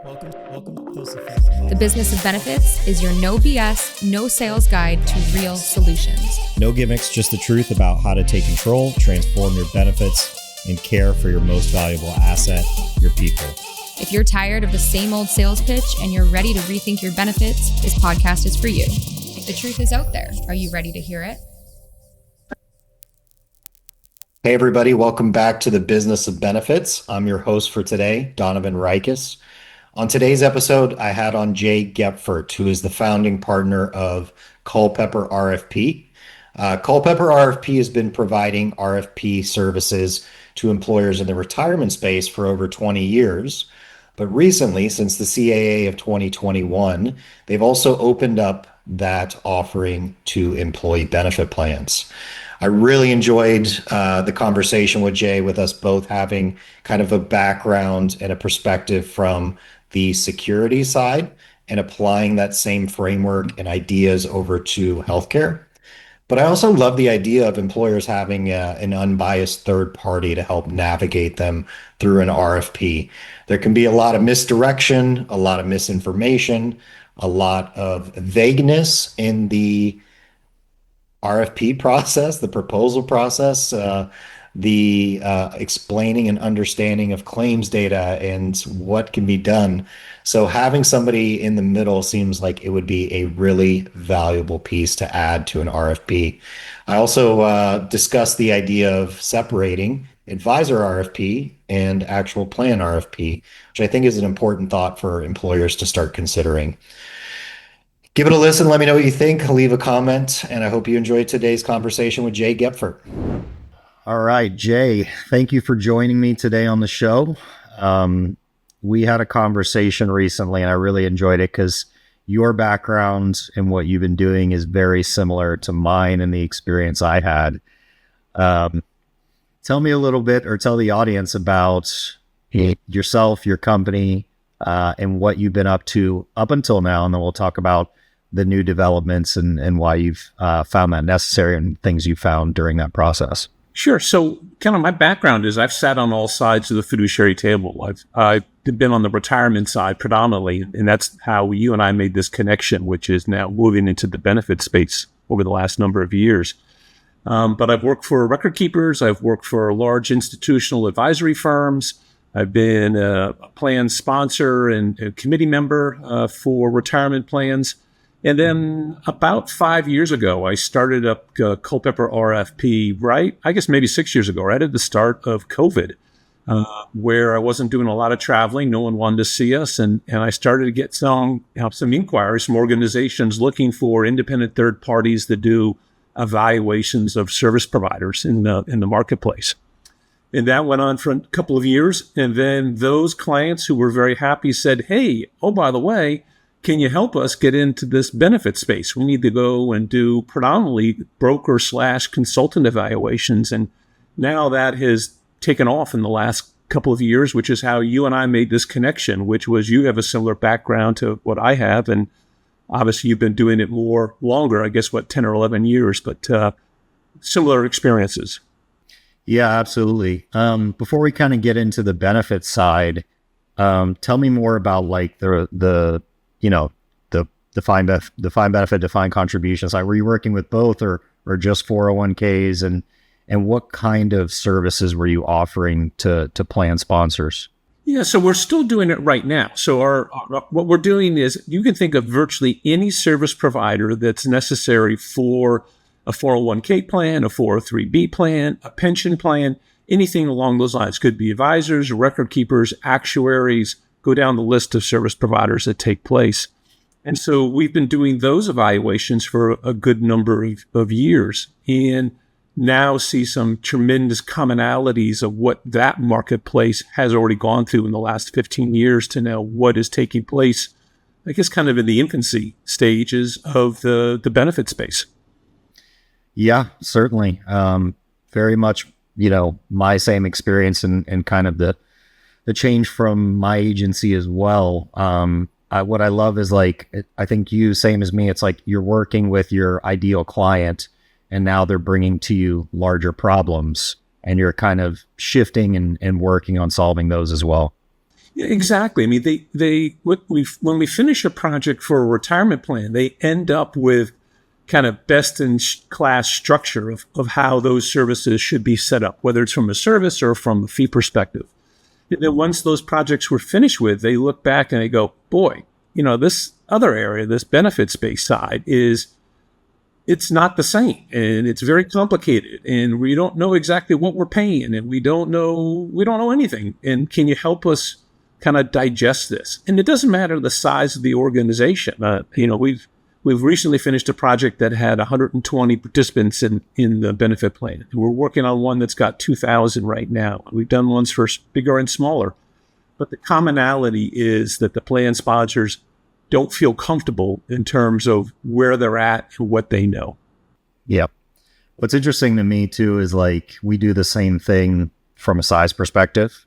Welcome to Culpepper. The Business of Benefits is your no BS, no sales guide to real solutions. No gimmicks, just the truth about how to take control, transform your benefits, and care for your most valuable asset, your people. If you're tired of the same old sales pitch and you're ready to rethink your benefits, this podcast is for you. The truth is out there. Are you ready to hear it? Hey everybody, welcome back to the Business of Benefits. I'm your host for today, Donovan Ryckis. On today's episode, I had on Jay Gepfert, who is the founding partner of Culpepper RFP. Culpepper RFP has been providing RFP services to employers in the retirement space for over 20 years. But recently, since the CAA of 2021, they've also opened up that offering to employee benefit plans. I really enjoyed the conversation with Jay, with us both having kind of a background and a perspective from the security side and applying that same framework and ideas over to healthcare. But I also love the idea of employers having an unbiased third party to help navigate them through an RFP. There can be a lot of misdirection, a lot of misinformation, a lot of vagueness in the RFP process, the proposal process, the explaining and understanding of claims data and what can be done. So having somebody in the middle seems like it would be a really valuable piece to add to an RFP. I also discussed the idea of separating advisor RFP and actual plan RFP, which I think is an important thought for employers to start considering. Give it a listen. Let me know what you think. Leave a comment. And I hope you enjoyed today's conversation with Jay Gepfert. All right, Jay, thank you for joining me today on the show. We had a conversation recently and I really enjoyed it because your background and what you've been doing is very similar to mine and the experience I had. Tell me a little bit, or tell the audience about yourself, your company, and what you've been up to up until now. And then we'll talk about the new developments and why you've found that necessary and things you found during that process. Sure. So kind of my background is I've sat on all sides of the fiduciary table. I've been on the retirement side predominantly, and that's how you and I made this connection, which is now moving into the benefit space over the last number of years. But I've worked for record keepers. I've worked for large institutional advisory firms. I've been a plan sponsor and a committee member for retirement plans. And then about 5 years ago, I started up Culpepper RFP, right? I guess maybe 6 years ago, right at the start of COVID, where I wasn't doing a lot of traveling. No one wanted to see us. And I started to get some inquiries from organizations looking for independent third parties that do evaluations of service providers in the marketplace. And that went on for a couple of years. And then those clients who were very happy said, hey, oh, by the way, can you help us get into this benefit space? We need to go and do predominantly broker/consultant evaluations. And now that has taken off in the last couple of years, which is how you and I made this connection, which was you have a similar background to what I have. And obviously you've been doing it more longer, I guess, 10 or 11 years, but similar experiences. Yeah, absolutely. Before we kind of get into the benefit side, tell me more about like the defined benefit, defined contributions. Like, were you working with both or just 401ks, and what kind of services were you offering to plan sponsors? Yeah, so we're still doing it right now. So what we're doing is you can think of virtually any service provider that's necessary for a 401k plan, a 403b plan, a pension plan, anything along those lines. Could be advisors, record keepers, actuaries, go down the list of service providers that take place. And so we've been doing those evaluations for a good number of years and now see some tremendous commonalities of what that marketplace has already gone through in the last 15 years to now what is taking place, I guess, kind of in the infancy stages of the benefit space. Yeah, certainly. Very much, my same experience and kind of the change from my agency as well. What I love is I think you, same as me, it's like you're working with your ideal client and now they're bringing to you larger problems and you're kind of shifting and working on solving those as well. Exactly. I mean, when we finish a project for a retirement plan, they end up with kind of best in class structure of how those services should be set up, whether it's from a service or from a fee perspective. And then once those projects were finished with, they look back and they go, boy, this other area, this benefits-based side it's not the same, and it's very complicated, and we don't know exactly what we're paying, and we don't know anything. And can you help us kind of digest this? And it doesn't matter the size of the organization. We've recently finished a project that had 120 participants in the benefit plan. We're working on one that's got 2,000 right now. We've done ones for bigger and smaller. But the commonality is that the plan sponsors don't feel comfortable in terms of where they're at and what they know. Yep. What's interesting to me too is like we do the same thing from a size perspective.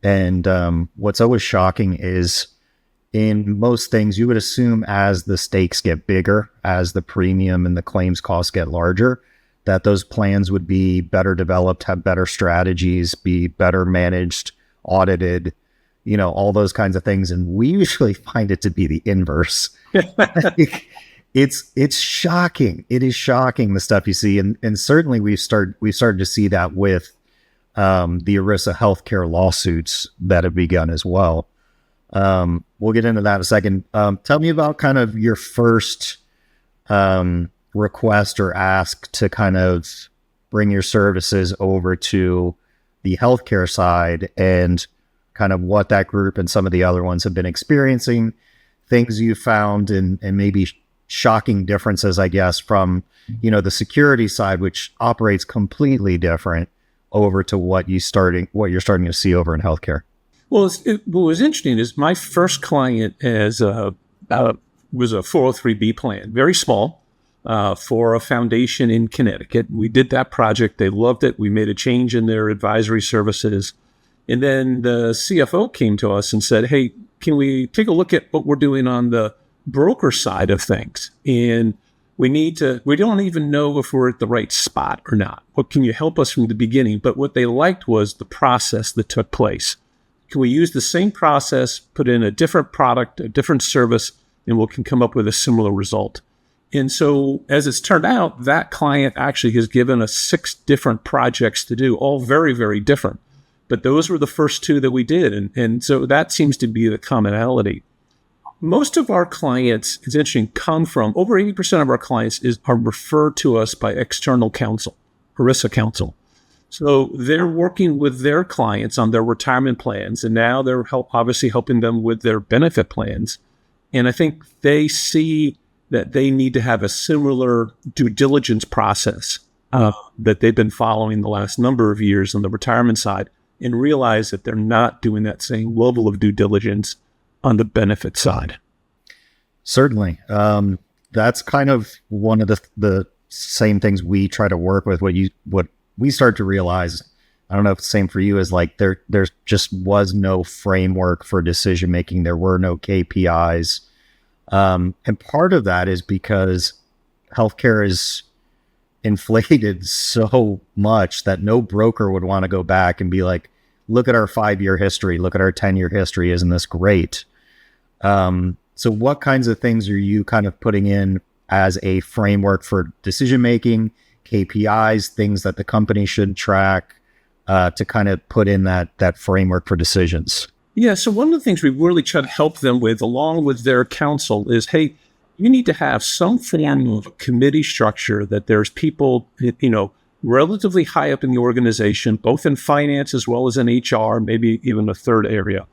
And what's always shocking is in most things, you would assume as the stakes get bigger, as the premium and the claims costs get larger, that those plans would be better developed, have better strategies, be better managed, audited, all those kinds of things. And we usually find it to be the inverse. It's shocking. It is shocking, the stuff you see. And certainly we've started to see that with the ERISA healthcare lawsuits that have begun as well. We'll get into that in a second. Tell me about kind of your first request or ask to kind of bring your services over to the healthcare side, and kind of what that group and some of the other ones have been experiencing, things you found, and maybe shocking differences, I guess, from, the security side, which operates completely different, over to what you're starting to see over in healthcare. Well, what was interesting is my first client was a 403B plan, very small, for a foundation in Connecticut. We did that project. They loved it. We made a change in their advisory services. And then the CFO came to us and said, hey, can we take a look at what we're doing on the broker side of things? And we don't even know if we're at the right spot or not. What can you help us from the beginning? But what they liked was the process that took place. Can we use the same process, put in a different product, a different service, and we can come up with a similar result? And so as it's turned out, that client actually has given us 6 different projects to do, all very, very different. But those were the first 2 that we did. And so that seems to be the commonality. Most of our clients, it's interesting, come from, over 80% of our clients are referred to us by external counsel, ERISA counsel. So they're working with their clients on their retirement plans, and now they're obviously helping them with their benefit plans. And I think they see that they need to have a similar due diligence process that they've been following the last number of years on the retirement side, and realize that they're not doing that same level of due diligence on the benefit side. Certainly. That's kind of one of the same things we try to work with. What we start to realize, I don't know if it's the same for you, is like there just was no framework for decision making. There were no KPIs. And part of that is because healthcare is inflated so much that no broker would want to go back and be like, look at our 5-year history, look at our 10-year history. Isn't this great? So what kinds of things are you kind of putting in as a framework for decision making, KPIs, things that the company should track, to kind of put in that framework for decisions? Yeah, so one of the things we really try to help them with, along with their counsel, is, hey, you need to have some form of committee structure that there's people, relatively high up in the organization, both in finance as well as in HR, maybe even a third area,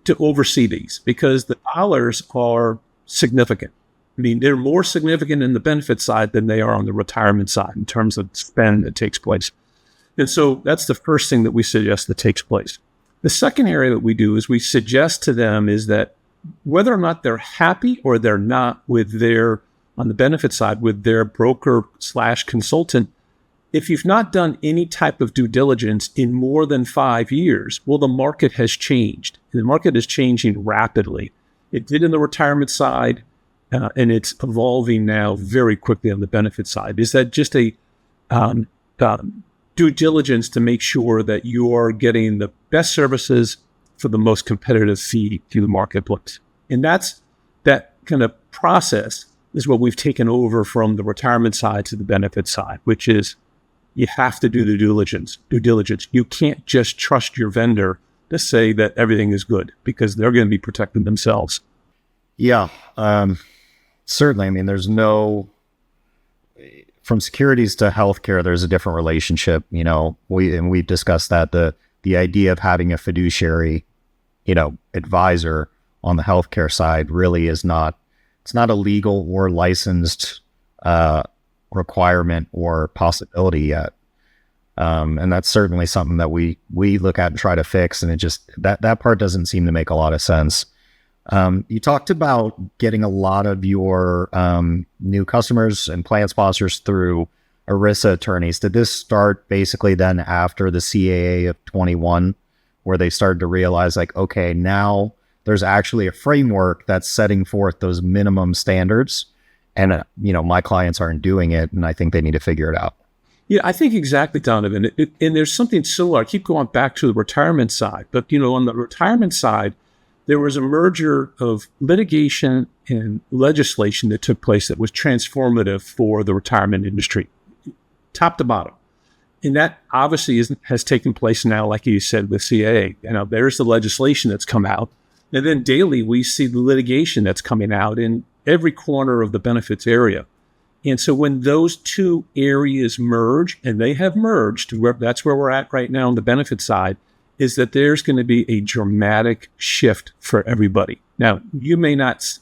to oversee these, because the dollars are significant. I mean, they're more significant in the benefit side than they are on the retirement side in terms of spend that takes place. And so that's the first thing that we suggest that takes place. The second area that we do is we suggest to them is that whether or not they're happy or they're not with on the benefit side, with their broker/consultant, if you've not done any type of due diligence in more than 5 years, well, the market has changed. The market is changing rapidly. It did in the retirement side, and it's evolving now very quickly on the benefit side. Is that just a due diligence to make sure that you are getting the best services for the most competitive fee to the marketplace. And that kind of process is what we've taken over from the retirement side to the benefit side, which is you have to do the due diligence. You can't just trust your vendor to say that everything is good because they're going to be protecting themselves. Yeah, certainly. I mean, from securities to healthcare, there's a different relationship. We've discussed that the idea of having a fiduciary, advisor on the healthcare side really it's not a legal or licensed requirement or possibility yet. And that's certainly something that we look at and try to fix. And it just, that part doesn't seem to make a lot of sense. You talked about getting a lot of your new customers and plan sponsors through ERISA attorneys. Did this start basically then after the CAA of 21, where they started to realize like, okay, now there's actually a framework that's setting forth those minimum standards, and my clients aren't doing it, and I think they need to figure it out. Yeah, I think exactly, Donovan. And there's something similar. I keep going back to the retirement side, but on the retirement side, there was a merger of litigation and legislation that took place that was transformative for the retirement industry, top to bottom. And that obviously has taken place now, like you said, with CAA. There's the legislation that's come out. And then daily, we see the litigation that's coming out in every corner of the benefits area. And so when those two areas merge, and they have merged, that's where we're at right now on the benefit side, is that there's going to be a dramatic shift for everybody. Now,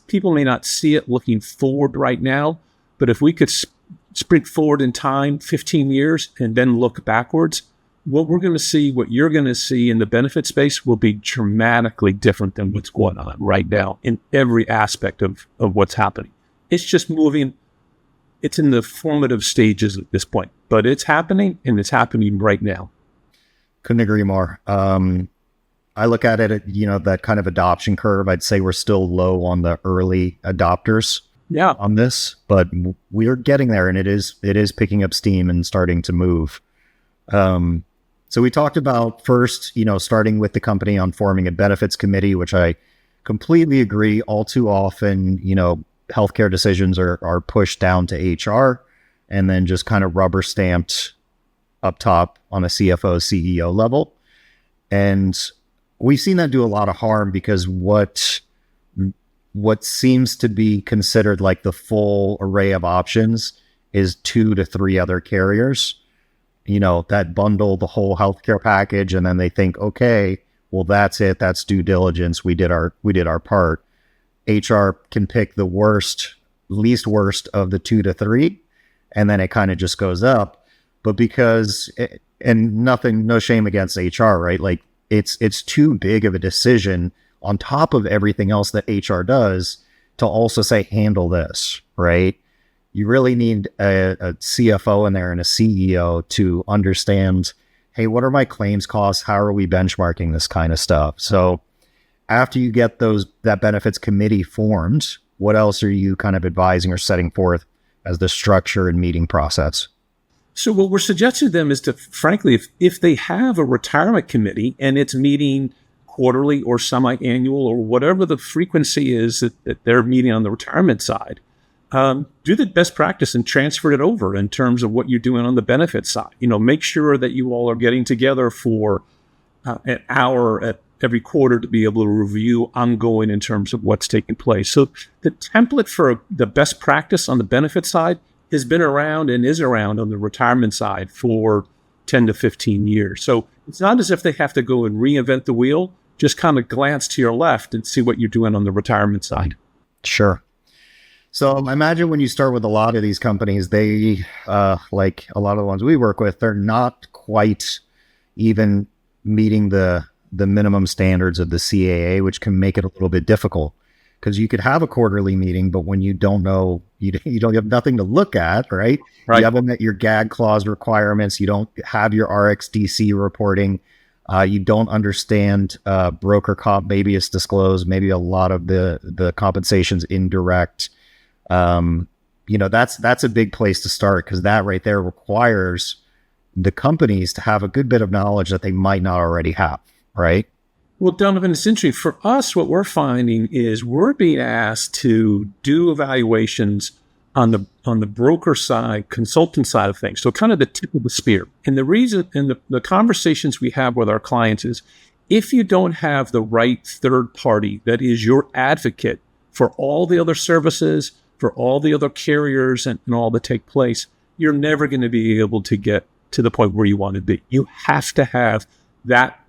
people may not see it looking forward right now, but if we could sprint forward in time 15 years and then look backwards, what you're going to see in the benefit space will be dramatically different than what's going on right now in every aspect of what's happening. It's just moving. It's in the formative stages at this point, but it's happening, and it's happening right now. Couldn't agree more. I look at it, that kind of adoption curve. I'd say we're still low on the early adopters on this, but we're getting there, and it is picking up steam and starting to move. So we talked about first, starting with the company on forming a benefits committee, which I completely agree. All too often, healthcare decisions are pushed down to HR and then just kind of rubber stamped up top on a CFO, CEO level. And we've seen that do a lot of harm because what seems to be considered like the full array of options is 2 to 3 other carriers, that bundle the whole healthcare package. And then they think, okay, well, that's it. That's due diligence. We did our part. HR can pick the least worst of the 2 to 3, and then it kind of just goes up. But no shame against HR, right? Like it's too big of a decision on top of everything else that HR does to also say, handle this, right? You really need a CFO in there and a CEO to understand, hey, what are my claims costs? How are we benchmarking this kind of stuff? So after you get that benefits committee formed, what else are you kind of advising or setting forth as the structure and meeting process? So what we're suggesting to them is to, frankly, if they have a retirement committee and it's meeting quarterly or semi-annual or whatever the frequency is that they're meeting on the retirement side, do the best practice and transfer it over in terms of what you're doing on the benefit side. Make sure that you all are getting together for an hour at every quarter to be able to review ongoing in terms of what's taking place. So the template for the best practice on the benefit side has been around and is around on the retirement side for 10 to 15 years. So it's not as if they have to go and reinvent the wheel. Just kind of glance to your left and see what you're doing on the retirement side. Sure. So I imagine when you start with a lot of these companies, they, like a lot of the ones we work with, they're not quite even meeting the minimum standards of the CAA, which can make it a little bit difficult because you could have a quarterly meeting, but when you don't know, you don't have nothing to look at, right? You haven't met your gag clause requirements. You don't have your RxDC reporting. You don't understand broker comp. Maybe it's disclosed. Maybe a lot of the compensation's indirect. That's a big place to start because that right there requires the companies to have a good bit of knowledge that they might not already have, right? Well, Donovan, it's interesting. For us, what we're finding is we're being asked to do evaluations on the broker side, consultant side of things. So kind of the tip of the spear. And the reason and the conversations we have with our clients is if you don't have the right third party that is your advocate for all the other services, for all the other carriers and all that take place, you're never going to be able to get to the point where you want to be. You have to have that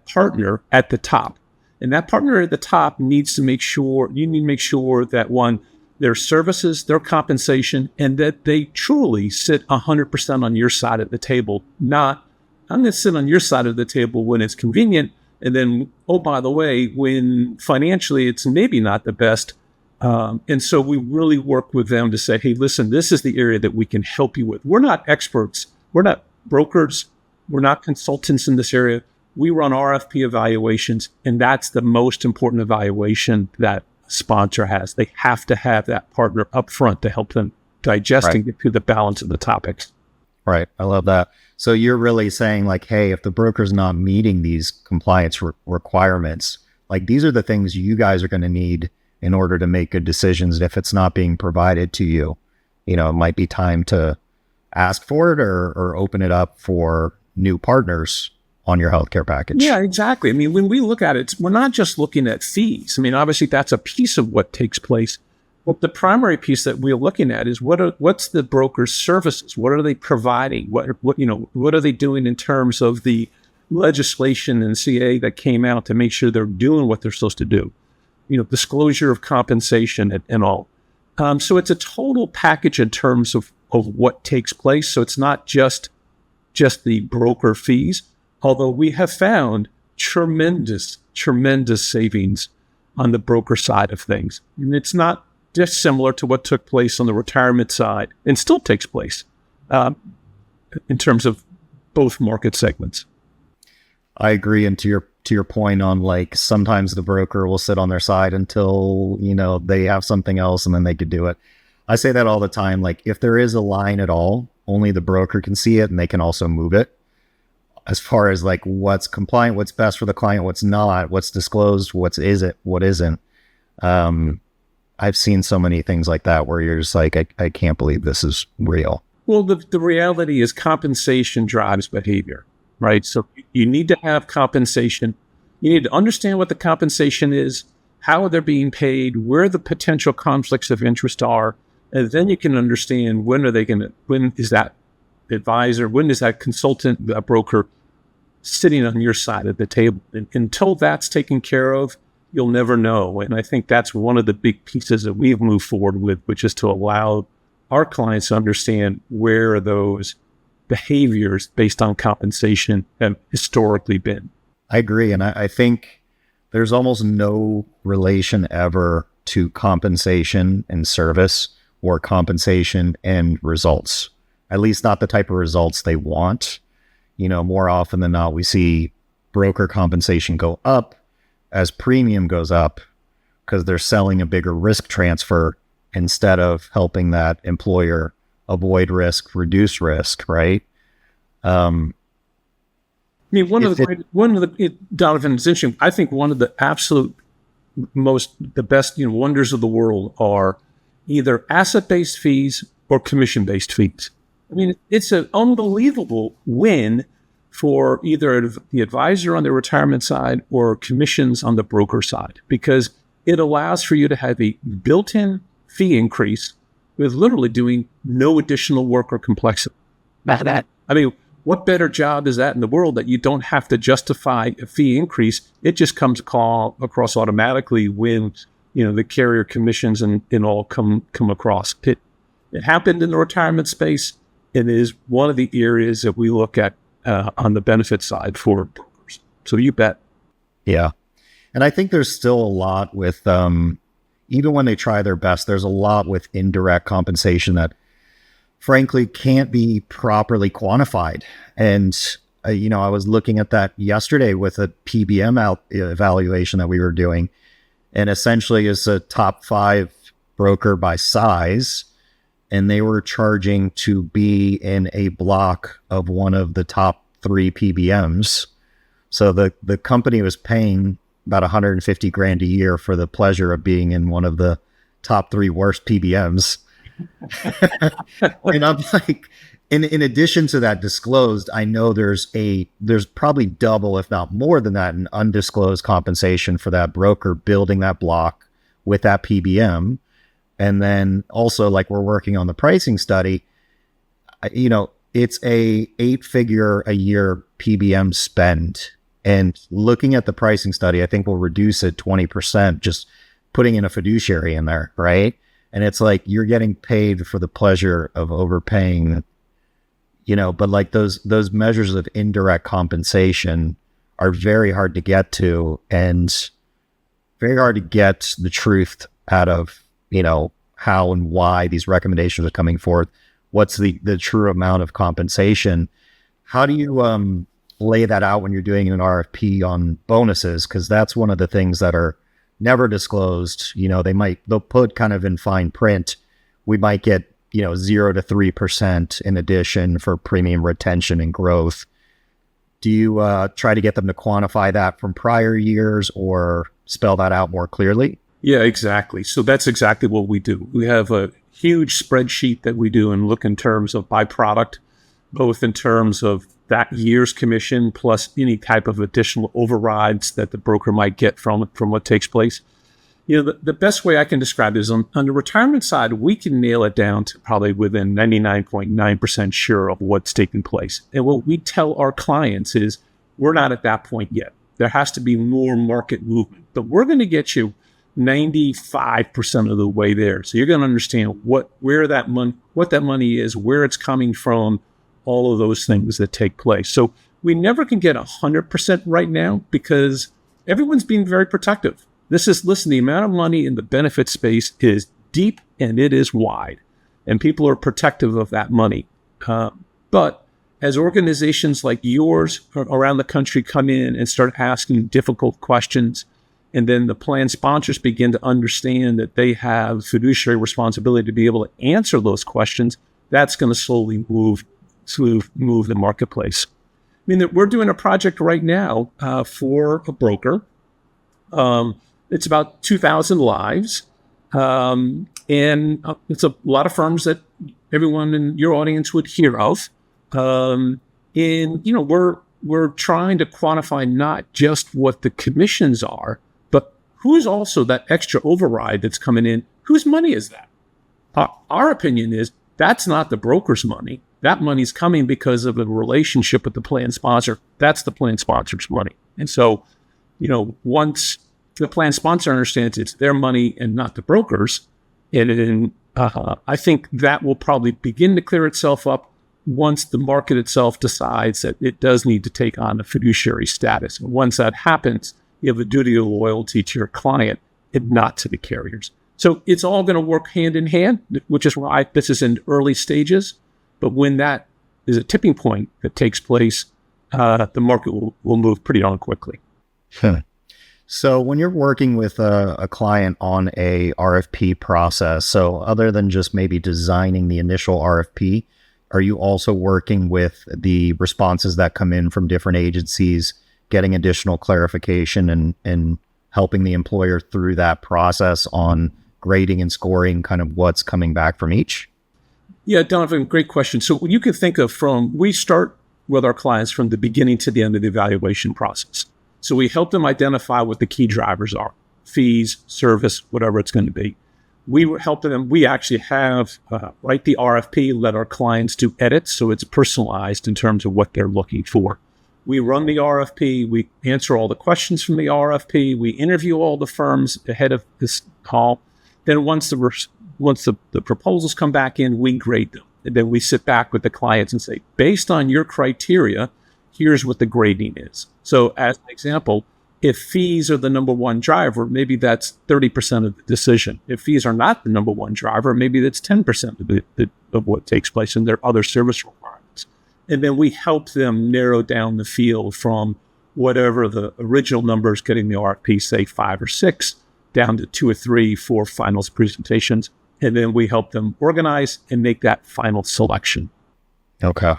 partner at the top. And that partner at the top needs to make sure, you need to make sure that one, their services, their compensation, and that they truly sit 100% on your side of the table. Not, I'm going to sit on your side of the table when it's convenient. And then, oh, by the way, when financially it's maybe not the best. And so we really work with them to say, hey, listen, this is the area that we can help you with. We're not experts. We're not brokers. We're not consultants in this area. We run RFP evaluations, and that's the most important evaluation that a sponsor has. They have to have that partner up front to help them digest and get through the balance of the topics. Right. I love that. So you're really saying like, hey, if the broker's not meeting these compliance requirements, like these are the things you guys are going to need in order to make good decisions. And if it's not being provided to you, it might be time to ask for it or open it up for new partners on your healthcare package. Yeah, exactly. I mean, when we look at it, we're not just looking at fees. I mean, obviously that's a piece of what takes place. But the primary piece that we're looking at is what's the broker's services? What are they providing? What are they doing in terms of the legislation and CA that came out to make sure they're doing what they're supposed to do? Disclosure of compensation and all. So it's a total package in terms of what takes place. So it's not just the broker fees, although we have found tremendous savings on the broker side of things. And it's not dissimilar to what took place on the retirement side and still takes place in terms of both market segments. I agree. And to your point on like, sometimes the broker will sit on their side until, they have something else and then they could do it. I say that all the time. Like if there is a line at all, only the broker can see it and they can also move it. As far as like what's compliant, what's best for the client, what's not, what's disclosed, what isn't. I've seen so many things like that where you're just like, I can't believe this is real. Well, the reality is compensation drives behavior, right? So you need to have compensation. You need to understand what the compensation is, how they're being paid, where the potential conflicts of interest are, and then you can understand when is that advisor, when is that consultant, that broker sitting on your side of the table. And until that's taken care of, you'll never know. And I think that's one of the big pieces that we've moved forward with, which is to allow our clients to understand where those behaviors based on compensation have historically been. I agree. And I think there's almost no relation ever to compensation and service or compensation and results, at least not the type of results they want. More often than not, we see broker compensation go up as premium goes up because they're selling a bigger risk transfer instead of helping that employer avoid risk, reduce risk, right? Donovan, it's interesting. I think one of the absolute the best wonders of the world are either asset-based fees or commission-based fees. I mean, it's an unbelievable win for either the advisor on the retirement side or commissions on the broker side, because it allows for you to have a built-in fee increase with literally doing no additional work or complexity. What better job is that in the world that you don't have to justify a fee increase? It just comes across automatically when the carrier commissions and all come across. It happened in the retirement space. It is one of the areas that we look at on the benefit side for brokers. So you bet. Yeah. And I think there's still a lot with, even when they try their best, there's a lot with indirect compensation that frankly can't be properly quantified. And, I was looking at that yesterday with a PBM evaluation that we were doing. And essentially it's a top 5 broker by size. And they were charging to be in a block of one of the top 3 PBMs So the company was paying about 150 grand a year for the pleasure of being in one of the top 3 worst PBMs. And I'm like, in addition to that disclosed, I know there's probably double, if not more than that, in undisclosed compensation for that broker building that block with that PBM. And then also, like, we're working on the pricing study, it's a 8-figure a year PBM spend. And looking at the pricing study, I think we'll reduce it 20%, just putting in a fiduciary in there, right? And it's like, you're getting paid for the pleasure of overpaying, but like those measures of indirect compensation are very hard to get to, and very hard to get the truth out of, how and why these recommendations are coming forth. What's the true amount of compensation? How do you lay that out when you're doing an RFP on bonuses? Because that's one of the things that are never disclosed. They'll put kind of in fine print, we might get 0 to 3% in addition for premium retention and growth. Do you try to get them to quantify that from prior years or spell that out more clearly? Yeah, exactly. So that's exactly what we do. We have a huge spreadsheet that we do and look in terms of by product, both in terms of that year's commission plus any type of additional overrides that the broker might get from what takes place. The best way I can describe it is on the retirement side, we can nail it down to probably within 99.9% sure of what's taking place. And what we tell our clients is, we're not at that point yet. There has to be more market movement, but we're going to get you 95% of the way there. So you're going to understand what that money is, where it's coming from, all of those things that take place. So we never can get 100% right now because everyone's being very protective. The amount of money in the benefit space is deep and it is wide, and people are protective of that money. But as organizations like yours around the country come in and start asking difficult questions, and then the plan sponsors begin to understand that they have fiduciary responsibility to be able to answer those questions, that's going to slowly move the marketplace. I mean, we're doing a project right now for a broker. It's about 2,000 lives. And it's a lot of firms that everyone in your audience would hear of. And, we're trying to quantify not just what the commissions are, but who's also that extra override that's coming in. Whose money is that? Our opinion is that's not the broker's money. That money's coming because of a relationship with the plan sponsor. That's the plan sponsor's money. And so, once the plan sponsor understands it's their money and not the broker's, and I think that will probably begin to clear itself up once the market itself decides that it does need to take on a fiduciary status. And once that happens, you have a duty of loyalty to your client and not to the carriers. So it's all going to work hand in hand, which is why this is in early stages. But when that is a tipping point that takes place, the market will move pretty darn quickly. So when you're working with a client on a RFP process, so other than just maybe designing the initial RFP, are you also working with the responses that come in from different agencies, getting additional clarification and helping the employer through that process on grading and scoring kind of what's coming back from each? Yeah, Donovan, great question. So you can think of we start with our clients from the beginning to the end of the evaluation process. So we help them identify what the key drivers are, fees, service, whatever it's going to be. We help them. We actually have write the RFP, let our clients do edits, so it's personalized in terms of what they're looking for. We run the RFP. We answer all the questions from the RFP. We interview all the firms ahead of this call. Then once the proposals come back in, we grade them. And then we sit back with the clients and say, based on your criteria, here's what the grading is. So as an example, if fees are the number one driver, maybe that's 30% of the decision. If fees are not the number one driver, maybe that's 10% of what takes place in their other service requirements. And then we help them narrow down the field from whatever the original numbers getting the RFP, say 5 or 6, down to 2 or 3, 4 finals presentations. And then we help them organize and make that final selection. Okay.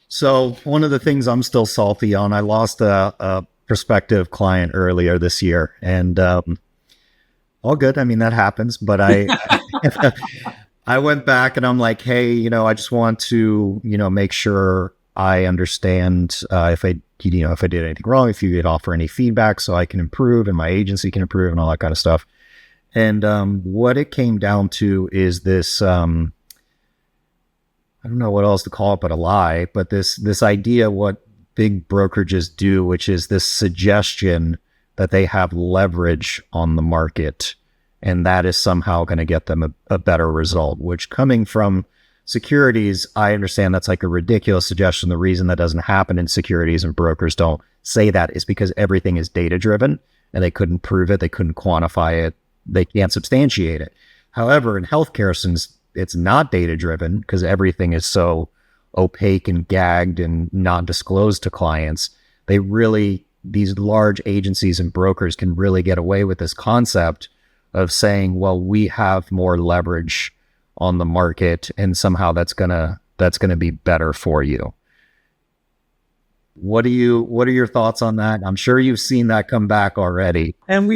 So one of the things I'm still salty on, I lost a prospective client earlier this year, and all good. I mean, that happens, but I went back and I'm like, hey, I just want to, make sure I understand if I did anything wrong, if you could offer any feedback so I can improve and my agency can improve and all that kind of stuff. And what it came down to is this, I don't know what else to call it but a lie, but this idea what big brokerages do, which is this suggestion that they have leverage on the market, and that is somehow going to get them a better result, which coming from securities, I understand that's like a ridiculous suggestion. The reason that doesn't happen in securities and brokers don't say that is because everything is data driven and they couldn't prove it. They couldn't quantify it. They can't substantiate it. However, in healthcare, since it's not data driven because everything is so opaque and gagged and not disclosed to clients, these large agencies and brokers can really get away with this concept of saying, well, we have more leverage on the market and somehow that's gonna be better for you. What are your thoughts on that? I'm sure you've seen that come back already. And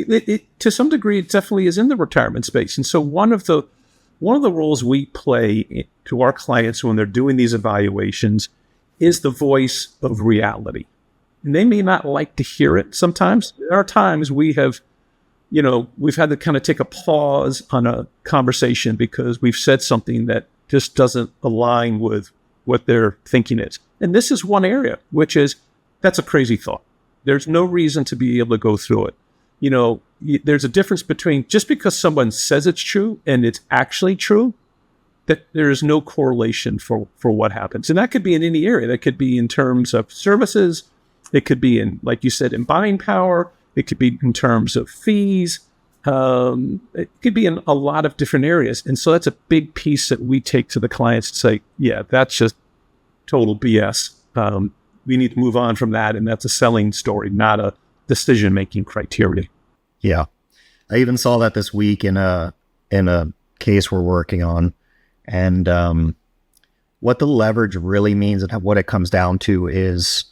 to some degree, it definitely is in the retirement space. And so one of the roles we play to our clients when they're doing these evaluations is the voice of reality. And they may not like to hear it sometimes. There are times we've had to kind of take a pause on a conversation because we've said something that just doesn't align with what their thinking is. And this is one area, which is, that's a crazy thought. There's no reason to be able to go through it. There's a difference between just because someone says it's true and it's actually true, that there is no correlation for what happens. And that could be in any area. That could be in terms of services. It could be in, like you said, in buying power. It could be in terms of fees. It could be in a lot of different areas. And so that's a big piece that we take to the clients and say, yeah, that's just total BS. We need to move on from that. And that's a selling story, not a decision-making criteria. Yeah. I even saw that this week in a case we're working on. And what the leverage really means and what it comes down to is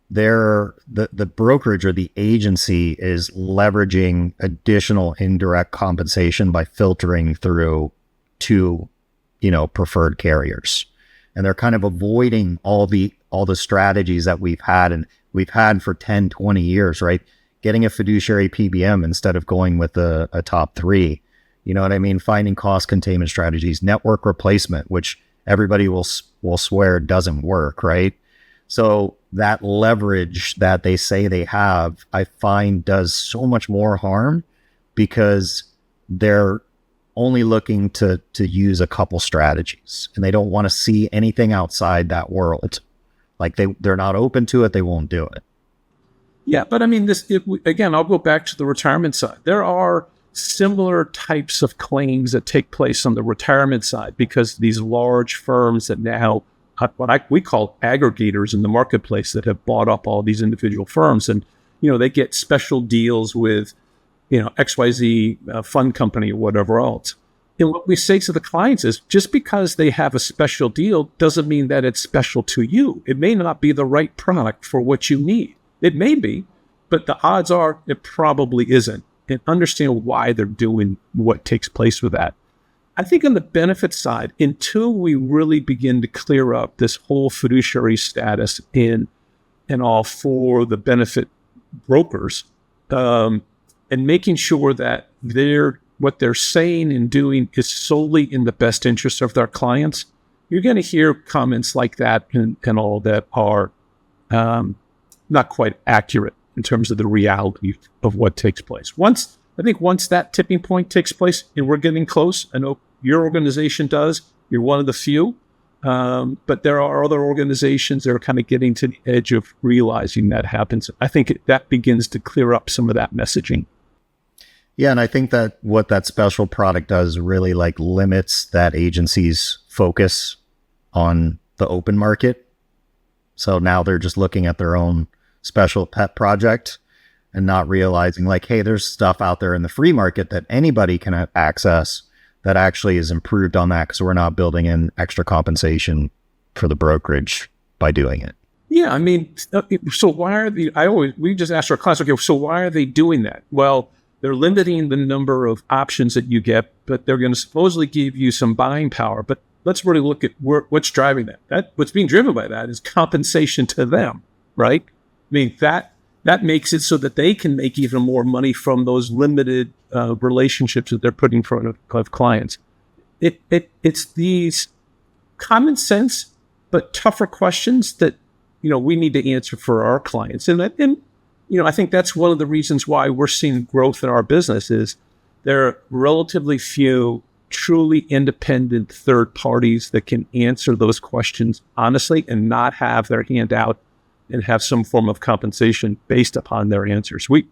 the brokerage or the agency is leveraging additional indirect compensation by filtering through to, preferred carriers. And they're kind of avoiding all the strategies that we've had for 10, 20 years, right? Getting a fiduciary PBM instead of going with a top three. You know what I mean? Finding cost containment strategies, network replacement, which everybody will swear doesn't work, right? So that leverage that they say they have, I find does so much more harm because they're only looking to use a couple strategies and they don't want to see anything outside that world. It's like they're not open to it. They won't do it. Yeah. But I mean, again, I'll go back to the retirement side. There are similar types of claims that take place on the retirement side because these large firms that now we call aggregators in the marketplace that have bought up all these individual firms, and they get special deals with XYZ fund company or whatever else. And what we say to the clients is, just because they have a special deal doesn't mean that it's special to you. It may not be the right product for what you need. It may be, but the odds are it probably isn't. And understand why they're doing what takes place with that. I think on the benefit side, until we really begin to clear up this whole fiduciary status and all for the benefit brokers, and making sure that what they're saying and doing is solely in the best interest of their clients, you're going to hear comments like that and all that are not quite accurate in terms of the reality of what takes place. Once that tipping point takes place, and we're getting close, I know your organization does, you're one of the few, but there are other organizations that are kind of getting to the edge of realizing that happens. I think that begins to clear up some of that messaging. Yeah, and I think that what that special product does really limits that agency's focus on the open market. So now they're just looking at their own special pet project and not realizing hey, there's stuff out there in the free market that anybody can access that actually is improved on that because we're not building in extra compensation for the brokerage by doing it. Yeah, I mean, so why are we just ask our clients, okay, so why are they doing that? Well, they're limiting the number of options that you get, but they're going to supposedly give you some buying power. But let's really look at what's driving that. What's being driven by that is compensation to them, right? I mean, that makes it so that they can make even more money from those limited relationships that they're putting in front of clients. It's these common sense but tougher questions that we need to answer for our clients, and I think that's one of the reasons why we're seeing growth in our business is there are relatively few truly independent third parties that can answer those questions honestly and not have their hand out and have some form of compensation based upon their answers. We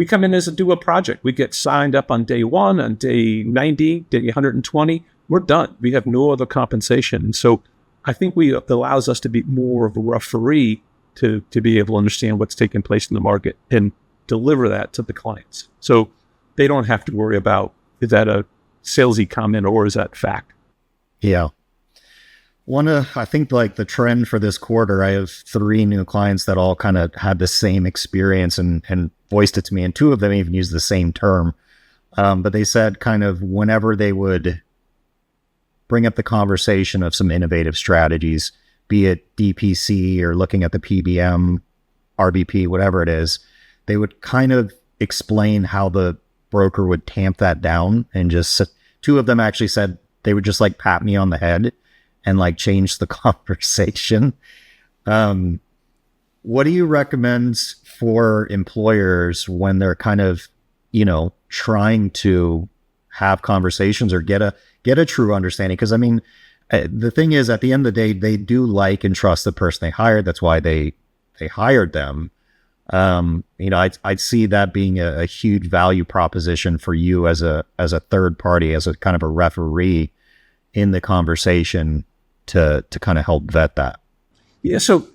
come in as do a project. We get signed up on day 1, on day 90, day 120. We're done. We have no other compensation. And so I think it allows us to be more of a referee to be able to understand what's taking place in the market and deliver that to the clients. So they don't have to worry about, is that a salesy comment or is that fact? Yeah. I think like the trend for this quarter, I have 3 new clients that all kind of had the same experience and voiced it to me. And 2 of them even used the same term. But they said kind of whenever they would bring up the conversation of some innovative strategies, be it DPC or looking at the PBM, RBP, whatever it is, they would kind of explain how the broker would tamp that down. And just 2 of them actually said they would just like pat me on the head and like change the conversation. What do you recommend for employers when they're kind of, trying to have conversations or get a true understanding? Because I mean, the thing is, at the end of the day, they do like and trust the person they hired. That's why they hired them. I'd see that being a huge value proposition for you as a third party, as a kind of a referee in the conversation to kind of help vet that. Yeah. So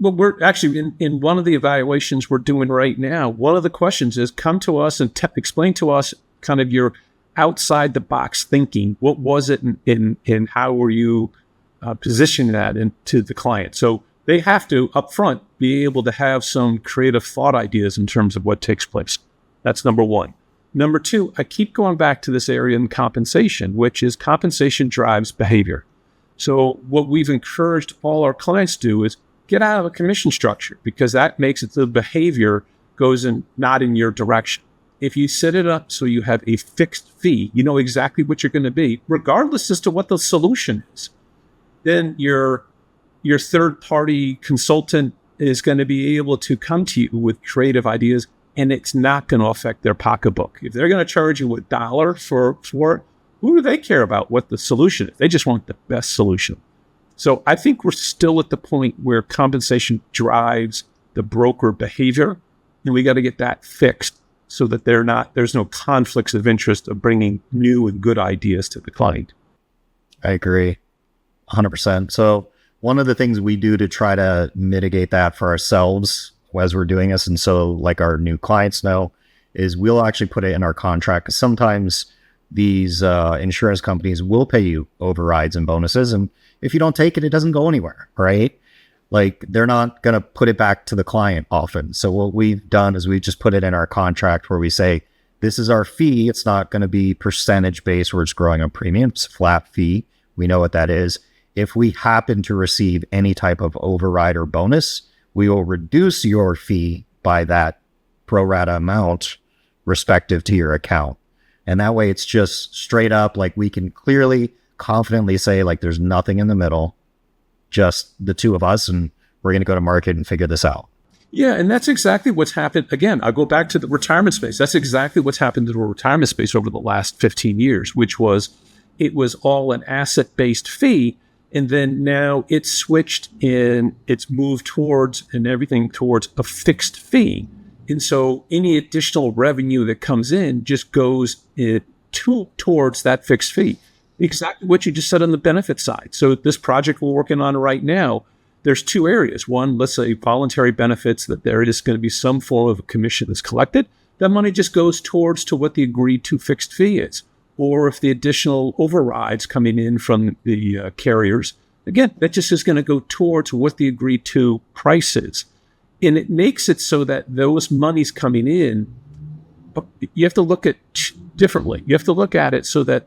we're actually in one of the evaluations we're doing right now. One of the questions is come to us and explain to us kind of your outside the box thinking. What was it and how were you positioning that into the client? So they have to upfront be able to have some creative thought ideas in terms of what takes place. That's number 1. Number 2, I keep going back to this area in compensation, which is compensation drives behavior. So what we've encouraged all our clients to do is get out of a commission structure because that makes it the behavior goes in not in your direction. If you set it up so you have a fixed fee, you know exactly what you're going to be, regardless as to what the solution is, then your third-party consultant is going to be able to come to you with creative ideas, and it's not going to affect their pocketbook. If they're going to charge you $1 for it, who do they care about what the solution is? They just want the best solution. So I think we're still at the point where compensation drives the broker behavior, and we got to get that fixed so that there's no conflicts of interest of bringing new and good ideas to the client. I agree 100%. So one of the things we do to try to mitigate that for ourselves as we're doing this, and so like our new clients know, is we'll actually put it in our contract. 'Cause sometimes these insurance companies will pay you overrides and bonuses, and if you don't take it, it doesn't go anywhere, right? Like they're not going to put it back to the client often. So what we've done is we just put it in our contract where we say, this is our fee. It's not going to be percentage based where it's growing on premium. It's a flat fee. We know what that is. If we happen to receive any type of override or bonus, we will reduce your fee by that pro rata amount respective to your account. And that way it's just straight up, like we can clearly, confidently say like there's nothing in the middle, just the 2 of us, and we're going to go to market and figure this out. Yeah, and that's exactly what's happened. Again, I'll go back to the retirement space. That's exactly what's happened to the retirement space over the last 15 years, which was it was all an asset-based fee. And then now it's switched and it's moved towards and everything towards a fixed fee. And so any additional revenue that comes in just goes towards that fixed fee. Exactly what you just said on the benefit side. So this project we're working on right now, there's 2 areas. One, let's say voluntary benefits, that there is going to be some form of a commission that's collected. That money just goes towards to what the agreed to fixed fee is. Or if the additional overrides coming in from the carriers, again, that just is going to go towards what the agreed to price is. And it makes it so that those monies coming in, you have to look at differently. You have to look at it so that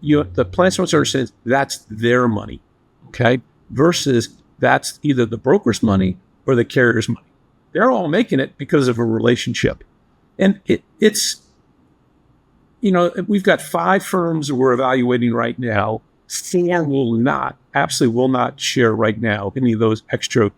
the plan sponsor understands that's their money, okay? Versus that's either the broker's money or the carrier's money. They're all making it because of a relationship. And it's, we've got 5 firms we're evaluating right now. 4 absolutely will not share right now any of those extra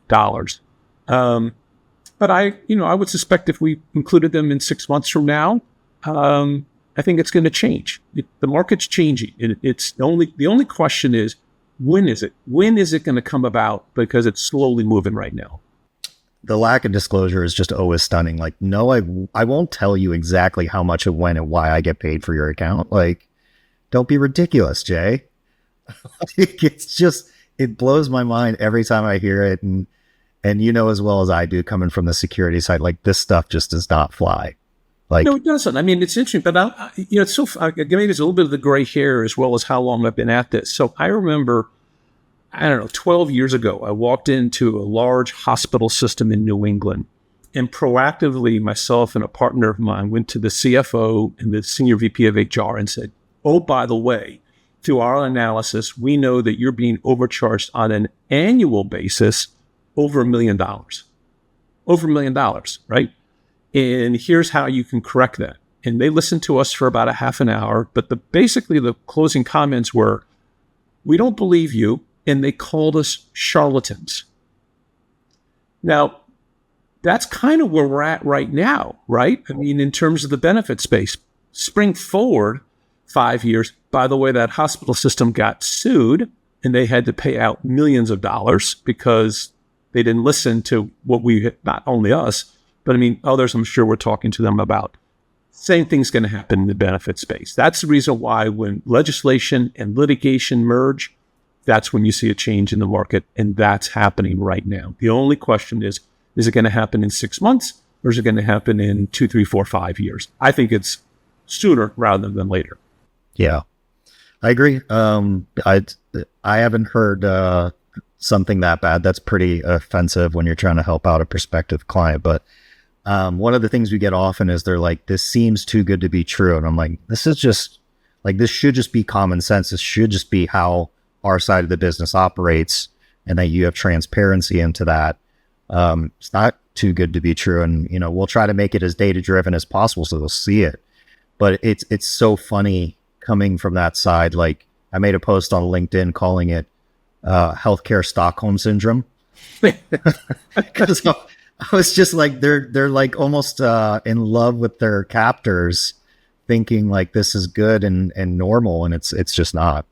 dollars. But I would suspect if we included them in 6 months from now, I think it's going to change. The market's changing. It's the only question is, when is it? When is it going to come about? Because it's slowly moving right now. The lack of disclosure is just always stunning. Like, no, I won't tell you exactly how much of when and why I get paid for your account. Like, don't be ridiculous, Jay. It blows my mind every time I hear it. And as well as I do, coming from the security side, like, this stuff just does not fly. Like, no, it doesn't. I mean, it's interesting, but it's so, maybe it's a little bit of the gray hair as well as how long I've been at this. So I remember, 12 years ago, I walked into a large hospital system in New England, and proactively, myself and a partner of mine went to the CFO and the senior VP of HR and said, oh, by the way, through our analysis, we know that you're being overcharged on an annual basis over $1 million. Over $1 million, right? And here's how you can correct that. And they listened to us for about a half an hour, but basically the closing comments were, we don't believe you, and they called us charlatans. Now, that's kind of where we're at right now, right? I mean, in terms of the benefit space. Spring forward 5 years, by the way, that hospital system got sued, and they had to pay out millions of dollars because they didn't listen to what not only us, but I mean, others I'm sure we're talking to them about. Same thing's going to happen in the benefit space. That's the reason why when legislation and litigation merge, that's when you see a change in the market, and that's happening right now. The only question is it going to happen in 6 months, or is it going to happen in 2, 3, 4, 5 years? I think it's sooner rather than later. Yeah, I agree. I haven't heard something that bad. That's pretty offensive when you're trying to help out a prospective client. But one of the things we get often is they're like, this seems too good to be true. And I'm like, this should just be common sense. This should just be how our side of the business operates, and that you have transparency into that. It's not too good to be true. And, we'll try to make it as data driven as possible so they'll see it. But it's so funny coming from that side. Like, I made a post on LinkedIn calling it healthcare Stockholm syndrome. Because I was just like, they're like almost in love with their captors, thinking like this is good and normal, and it's just not.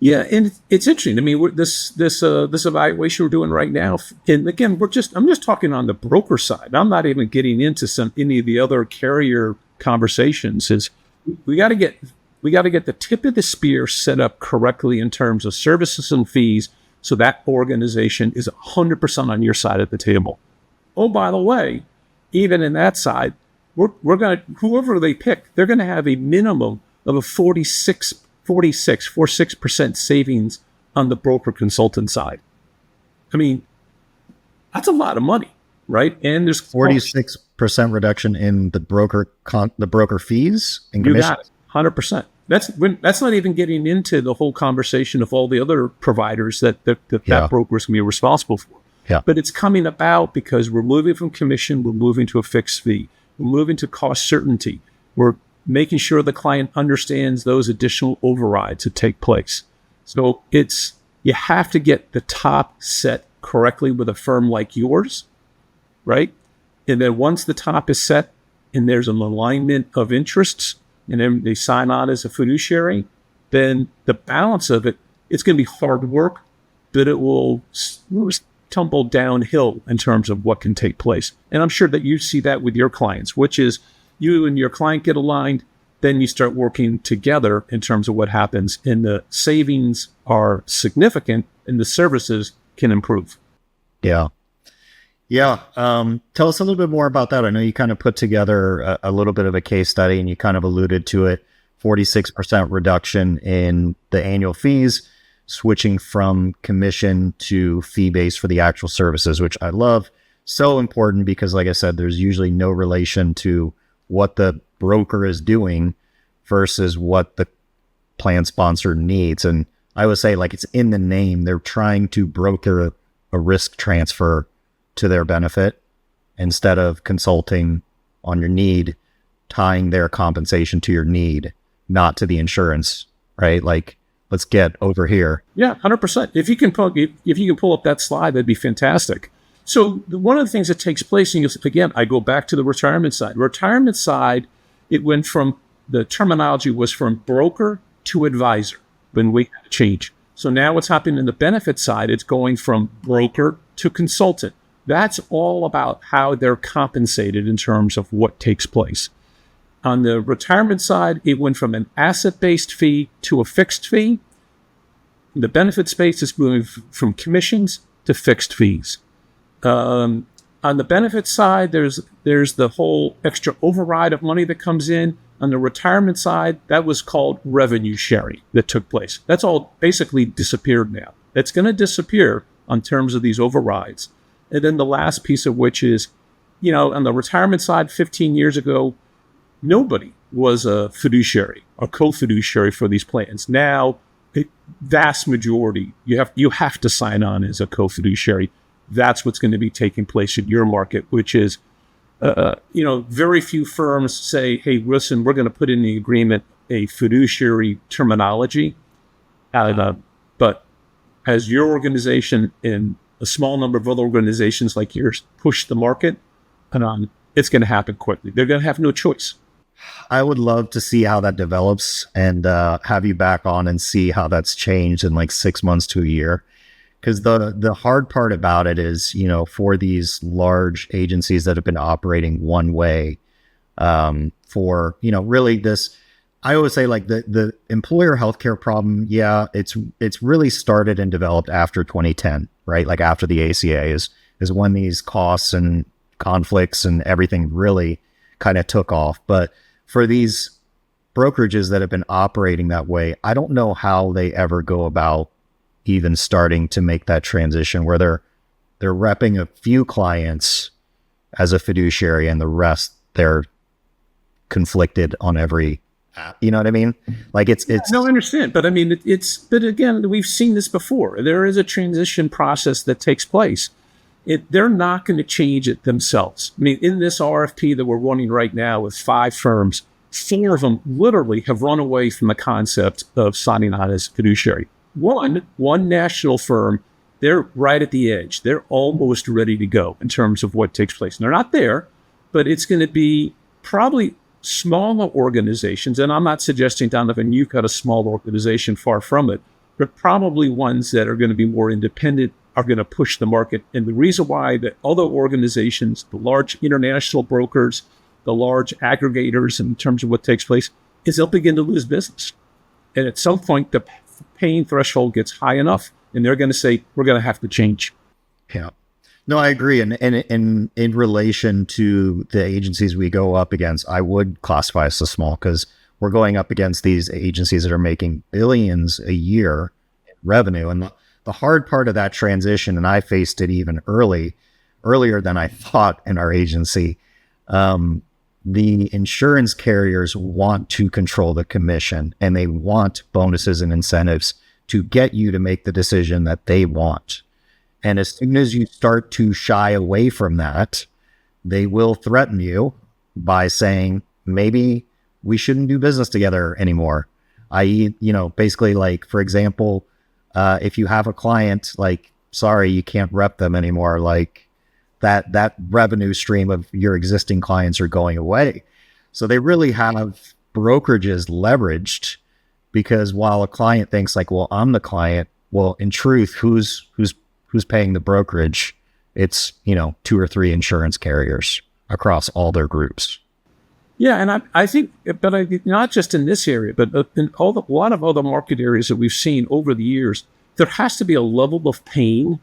Yeah, and it's interesting. I mean, this evaluation we're doing right now, and again, I'm just talking on the broker side. I'm not even getting into any of the other carrier conversations. Is we got to get the tip of the spear set up correctly in terms of services and fees, so that organization is 100% on your side of the table. Oh, by the way, even in that side, we're going to, whoever they pick, they're going to have a minimum of a 46% savings on the broker consultant side. I mean, that's a lot of money, right? And there's 46% reduction in the broker fees and commission. You got it, 100%. That's not even getting into the whole conversation of all the other providers that broker is going to be responsible for. Yeah. But it's coming about because we're moving from commission, we're moving to a fixed fee, we're moving to cost certainty. We're making sure the client understands those additional overrides that take place. So you have to get the top set correctly with a firm like yours, right? And then once the top is set and there's an alignment of interests, and then they sign on as a fiduciary, then the balance of it's going to be hard work, but it will tumble downhill in terms of what can take place. And I'm sure that you see that with your clients, which is you and your client get aligned, then you start working together in terms of what happens, and the savings are significant and the services can improve. Yeah. Yeah. Tell us a little bit more about that. I know you kind of put together a little bit of a case study, and you kind of alluded to it, 46% reduction in the annual fees. switching from commission to fee based for the actual services, which I love. So important because, like I said, there's usually no relation to what the broker is doing versus what the plan sponsor needs. And I would say, like, it's in the name. They're trying to broker a risk transfer to their benefit instead of consulting on your need, tying their compensation to your need, not to the insurance, right? Like, let's get over here. Yeah, 100%. If you can pull up that slide, that'd be fantastic. So one of the things that takes place, and again, I go back to the retirement side. Retirement side, it went from, the terminology was from broker to advisor when we had to change. So now what's happening in the benefit side, it's going from broker to consultant. That's all about how they're compensated in terms of what takes place. On the retirement side, it went from an asset-based fee to a fixed fee. The benefit space is moving from commissions to fixed fees. On the benefit side, there's the whole extra override of money that comes in. On the retirement side, that was called revenue sharing that took place. That's all basically disappeared now. That's going to disappear on terms of these overrides. And then the last piece of which is, on the retirement side, 15 years ago, nobody was a fiduciary or co-fiduciary for these plans. Now, vast majority, you have to sign on as a co-fiduciary. That's what's going to be taking place in your market, which is, very few firms say, hey, listen, we're going to put in the agreement a fiduciary terminology. But as your organization and a small number of other organizations like yours push the market, it's going to happen quickly. They're going to have no choice. I would love to see how that develops and have you back on and see how that's changed in like 6 months to a year. Because the hard part about it is, for these large agencies that have been operating one way for, really this, I always say, like, the employer healthcare problem, it's really started and developed after 2010, right? Like after the ACA is when these costs and conflicts and everything really kind of took off. But for these brokerages that have been operating that way, I don't know how they ever go about even starting to make that transition where they're repping a few clients as a fiduciary and the rest they're conflicted on every, you know what I mean? Like it's no, I understand, but I mean but again, we've seen this before. There is a transition process that takes place. They're not going to change it themselves. I mean, in this RFP that we're running right now with 5 firms, 4 of them literally have run away from the concept of signing on as fiduciary. One national firm, they're right at the edge. They're almost ready to go in terms of what takes place. And they're not there, but it's going to be probably smaller organizations. And I'm not suggesting, Donovan, you've got a small organization, far from it, but probably ones that are going to be more independent are going to push the market. And the reason why the other organizations, the large international brokers, the large aggregators in terms of what takes place, is they'll begin to lose business. And at some point, the pain threshold gets high enough, and they're going to say, we're going to have to change. Yeah. No, I agree. And in relation to the agencies we go up against, I would classify us as small because we're going up against these agencies that are making billions a year in revenue. And the hard part of that transition, and I faced it even earlier than I thought in our agency, the insurance carriers want to control the commission and they want bonuses and incentives to get you to make the decision that they want. And as soon as you start to shy away from that, they will threaten you by saying, maybe we shouldn't do business together anymore. I.e., basically, like, for example, if you have a client, like, sorry, you can't rep them anymore. Like, that revenue stream of your existing clients are going away. So they really have brokerages leveraged, because while a client thinks like, well, I'm the client, well, in truth, who's paying the brokerage? It's, 2 or 3 insurance carriers across all their groups. Yeah, and I think, but not just in this area, but in a lot of other market areas that we've seen over the years, there has to be a level of pain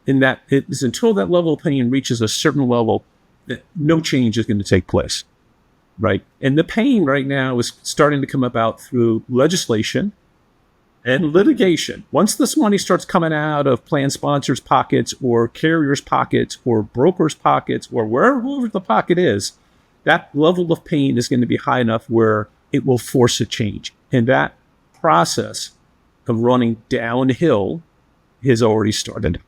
in that it is until that level of pain reaches a certain level that no change is going to take place, right? And the pain right now is starting to come about through legislation and litigation. Once this money starts coming out of plan sponsors' pockets or carriers' pockets or brokers' pockets or wherever the pocket is, that level of pain is going to be high enough where it will force a change. And that process of running downhill has already started.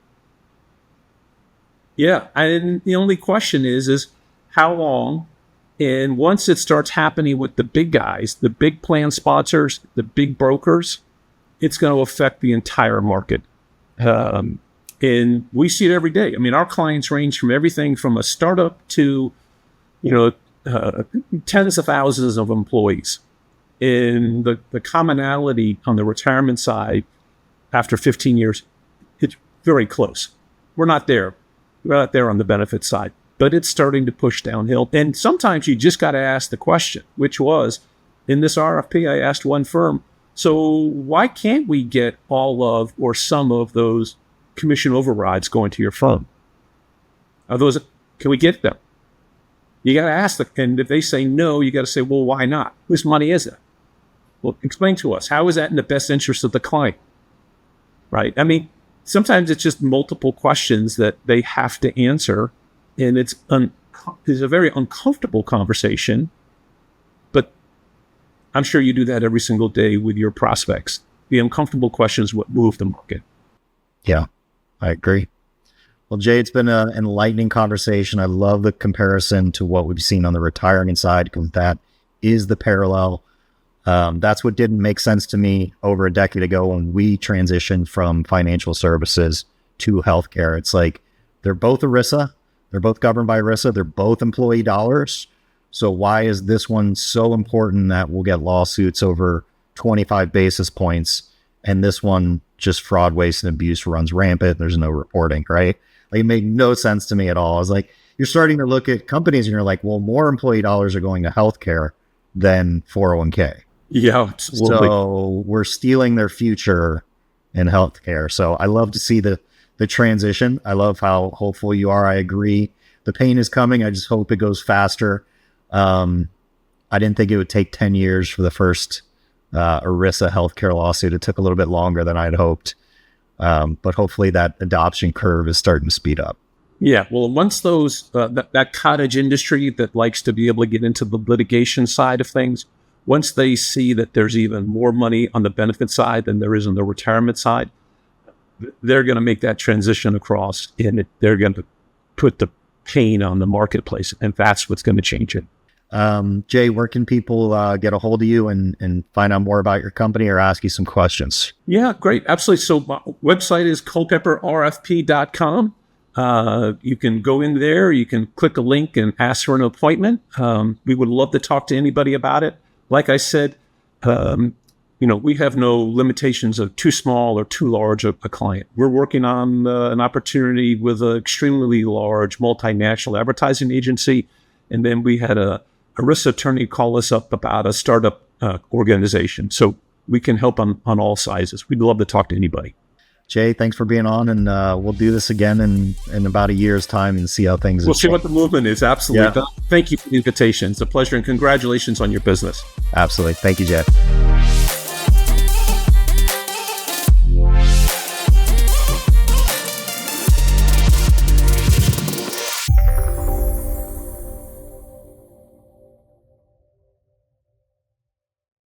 Yeah, and the only question is how long? And once it starts happening with the big guys, the big plan sponsors, the big brokers, it's going to affect the entire market. And we see it every day. I mean, our clients range from everything from a startup to, tens of thousands of employees. And the commonality on the retirement side after 15 years, it's very close. We're not there. We're not there on the benefit side, but it's starting to push downhill. And sometimes you just got to ask the question, which was, in this RFP, I asked one firm, so why can't we get all of or some of those commission overrides going to your firm? Can we get them? You got to ask them. And if they say no, you got to say, well, why not? Whose money is it? Well, explain to us. How is that in the best interest of the client? Right? I mean, sometimes it's just multiple questions that they have to answer. And it's a very uncomfortable conversation. But I'm sure you do that every single day with your prospects. The uncomfortable questions what move the market. Yeah, I agree. Well, Jay, it's been an enlightening conversation. I love the comparison to what we've seen on the retirement side, because that is the parallel. That's what didn't make sense to me over a decade ago when we transitioned from financial services to healthcare. It's like they're both ERISA. They're both governed by ERISA. They're both employee dollars. So why is this one so important that we'll get lawsuits over 25 basis points, and this one just fraud, waste, and abuse runs rampant? There's no reporting, right? Like, it made no sense to me at all. I was like, you're starting to look at companies and you're like, well, more employee dollars are going to healthcare than 401k. Yeah, absolutely. So we're stealing their future in healthcare. So I love to see the transition. I love how hopeful you are. I agree. The pain is coming. I just hope it goes faster. I didn't think it would take 10 years for the first ERISA healthcare lawsuit. It took a little bit longer than I'd hoped. But hopefully that adoption curve is starting to speed up. Yeah, well, once those that cottage industry that likes to be able to get into the litigation side of things, once they see that there's even more money on the benefit side than there is on the retirement side, they're going to make that transition across, and they're going to put the pain on the marketplace, and that's what's going to change it. Jay, where can people get a hold of you and find out more about your company or ask you some questions? Yeah, great. Absolutely. So my website is culpepperrfp.com. You can go in there, you can click a link and ask for an appointment. We would love to talk to anybody about it. Like I said, we have no limitations of too small or too large a client. We're working on an opportunity with an extremely large multinational advertising agency. And then we had a ERISA attorney call us up about a startup organization. So we can help on all sizes. We'd love to talk to anybody. Jay, thanks for being on, and we'll do this again in about a year's time and see how things We'll see what the movement is. Absolutely. Yeah. Thank you for the invitation. It's a pleasure, and congratulations on your business. Absolutely. Thank you, Jay.